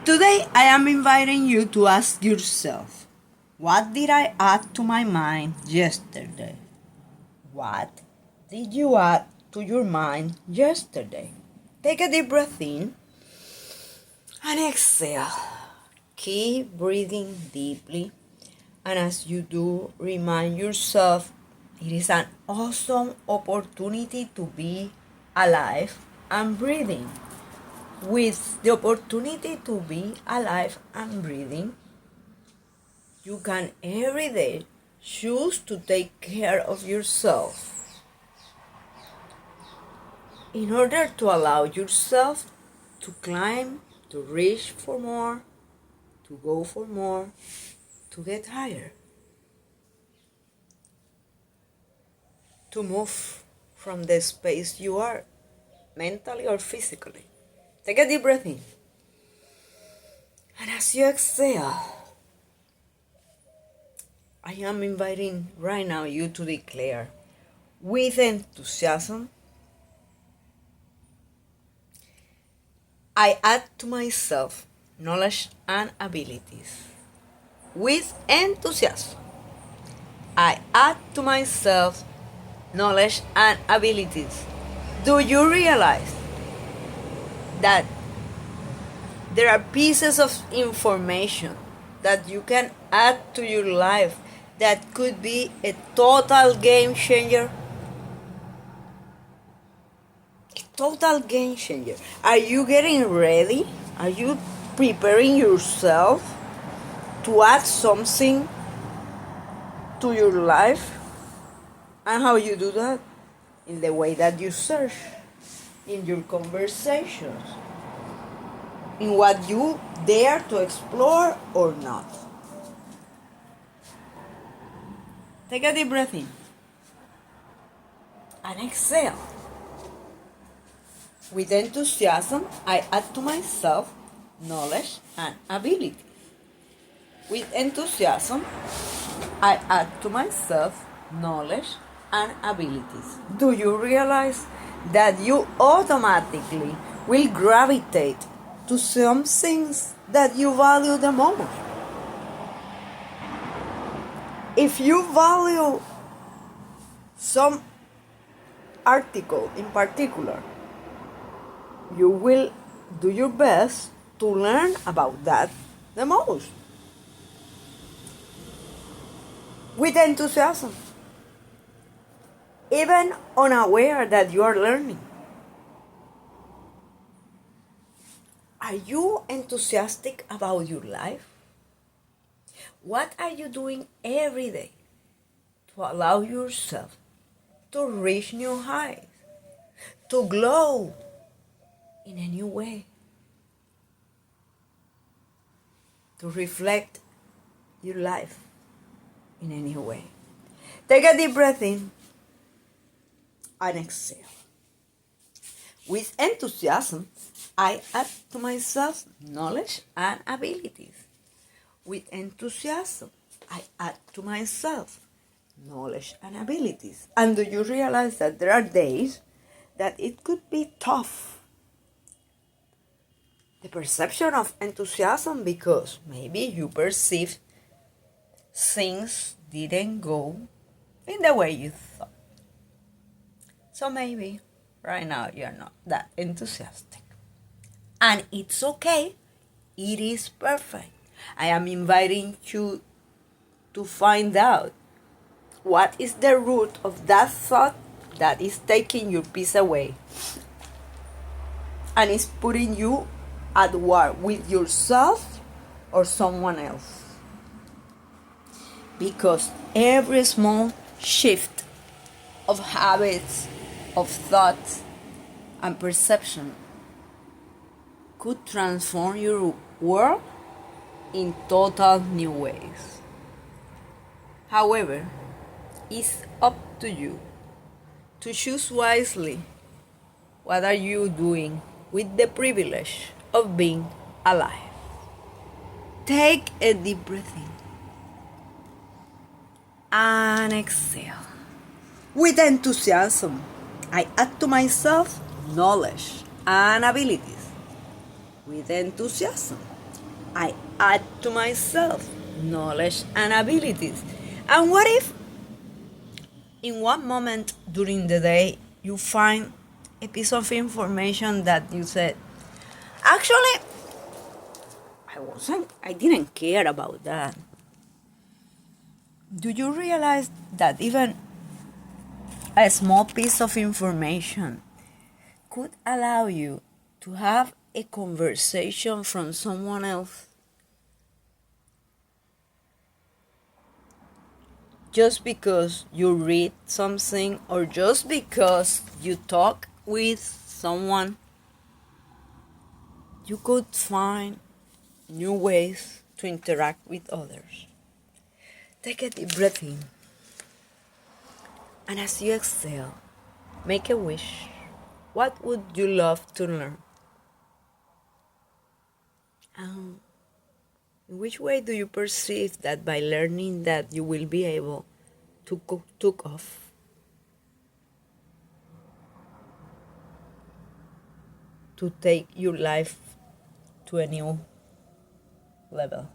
Today I am inviting you to ask yourself, what did I add to my mind yesterday? What did you add to your mind yesterday? Take a deep breath in and exhale. Keep breathing deeply, and as you do, remind yourself it is an awesome opportunity to be alive and breathing. With the opportunity to be alive and breathing, you can every day choose to take care of yourself in order to allow yourself to climb, to reach for more, to go for more, to get higher, to move from the space you are, mentally or physically. Take a deep breath in. And as you exhale, I am inviting right now you to declare with enthusiasm, I add to myself knowledge and abilities. With enthusiasm, I add to myself knowledge and abilities. Do you realize that there are pieces of information that you can add to your life that could be a total game changer? Total game changer. Are you getting ready? Are you preparing yourself to add something to your life? And how you do that? In the way that you search, in your conversations, in what you dare to explore or not. Take a deep breath in and exhale. With enthusiasm, I add to myself knowledge and abilities. With enthusiasm, I add to myself knowledge and abilities. Do you realize that you automatically will gravitate to some things that you value the most? If you value some article in particular, you will do your best to learn about that the most. With enthusiasm, even unaware that you are learning. Are you enthusiastic about your life? What are you doing every day to allow yourself to reach new heights, to glow in a new way, to reflect your life in a new way? Take a deep breath in and exhale. With enthusiasm, I add to myself knowledge and abilities. With enthusiasm, I add to myself knowledge and abilities. And do you realize that there are days that it could be tough? The perception of enthusiasm, because maybe you perceive things didn't go in the way you thought. So maybe right now you're not that enthusiastic. And it's okay. It is perfect. I am inviting you to find out what is the root of that thought that is taking your peace away and is putting you at war with yourself or someone else. Because every small shift of habits, of thoughts, and perception could transform your world in total new ways. However, it's up to you to choose wisely. What are you doing with the privilege of being alive? Take a deep breath in and exhale. With enthusiasm, I add to myself knowledge and abilities. With enthusiasm, I add to myself knowledge and abilities. And what if in one moment during the day you find a piece of information that you said, actually, I didn't care about that. Do you realize that even a small piece of information could allow you to have a conversation from someone else? Just because you read something or just because you talk with someone, you could find new ways to interact with others. Take a deep breath in. And as you exhale, make a wish. What would you love to learn? And in which way do you perceive that by learning that you will be able to take off? To take your life to a new level?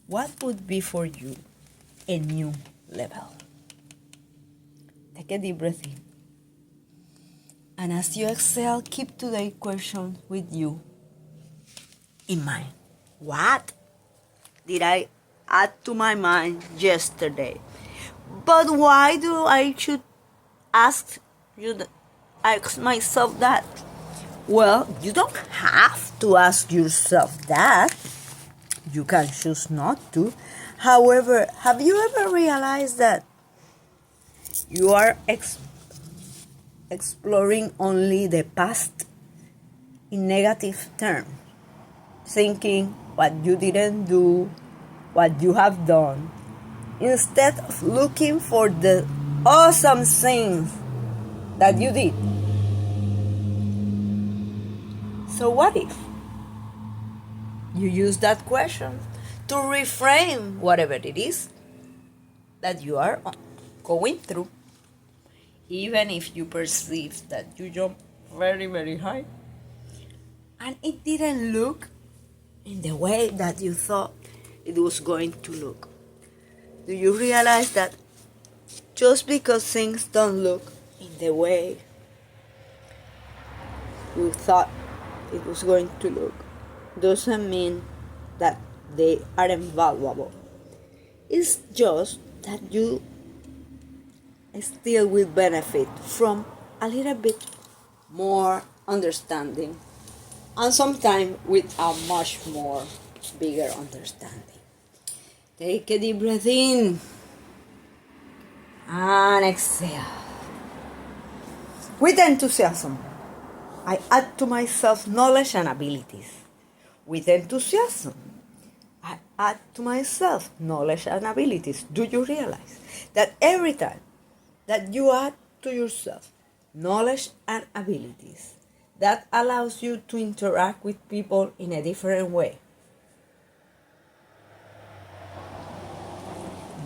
What would be for you a new level? Take a deep breath in. And as you exhale, keep today's question with you in mind. What did I add to my mind yesterday? But why do I should ask myself that? Well, you don't have to ask yourself that. You can choose not to. However, have you ever realized that you are exploring only the past in negative terms? Thinking what you didn't do, what you have done, instead of looking for the awesome things that you did. So what if you use that question to reframe whatever it is that you are going through, even if you perceive that you jumped very, very high and it didn't look in the way that you thought it was going to look? Do you realize that just because things don't look in the way you thought it was going to look doesn't mean that they are invaluable? It's just that you still will benefit from a little bit more understanding, and sometimes with a much more bigger understanding. Take a deep breath in and exhale. With enthusiasm, I add to myself knowledge and abilities. With enthusiasm, I add to myself knowledge and abilities. Do you realize that every time that you add to yourself knowledge and abilities, that allows you to interact with people in a different way?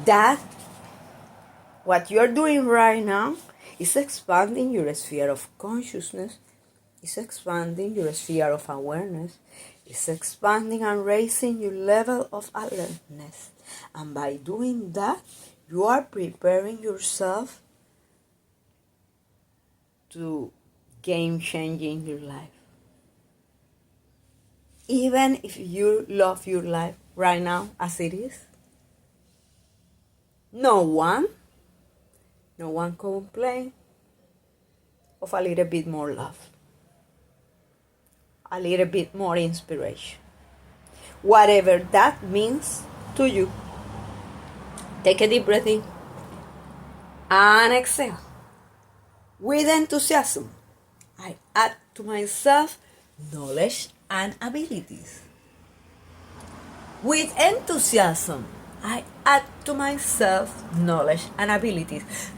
That what you're doing right now is expanding your sphere of consciousness, is expanding your sphere of awareness, is expanding and raising your level of alertness. And by doing that, you are preparing yourself to game changing your life. Even if you love your life right now as it is, no one complain of a little bit more love, a little bit more inspiration, whatever that means to you. Take a deep breath in and exhale. With enthusiasm, I add to myself knowledge and abilities. With enthusiasm, I add to myself knowledge and abilities.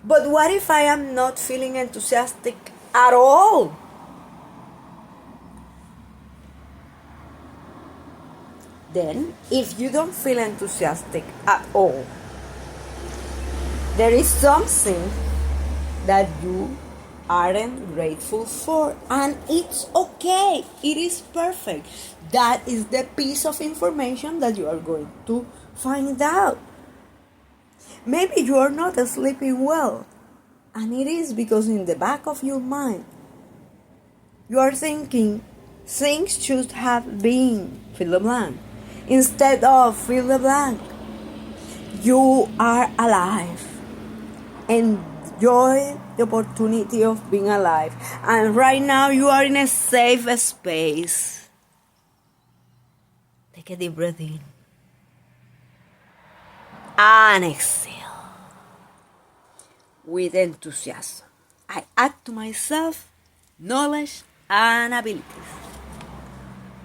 But what if I am not feeling enthusiastic at all? Then, if you don't feel enthusiastic at all, there is something that you aren't grateful for, and it's okay. It is perfect. That is the piece of information that you are going to find out. Maybe you are not sleeping well, and it is because in the back of your mind you are thinking things should have been fill the blank instead of fill the blank. You are alive. Enjoy the opportunity of being alive. And right now you are in a safe space. Take a deep breath in. And exhale. With enthusiasm, I add to myself knowledge and abilities.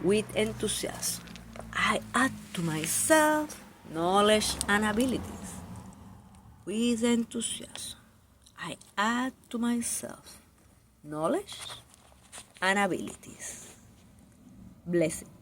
With enthusiasm, I add to myself knowledge and abilities. With enthusiasm, I add to myself knowledge and abilities. Blessed.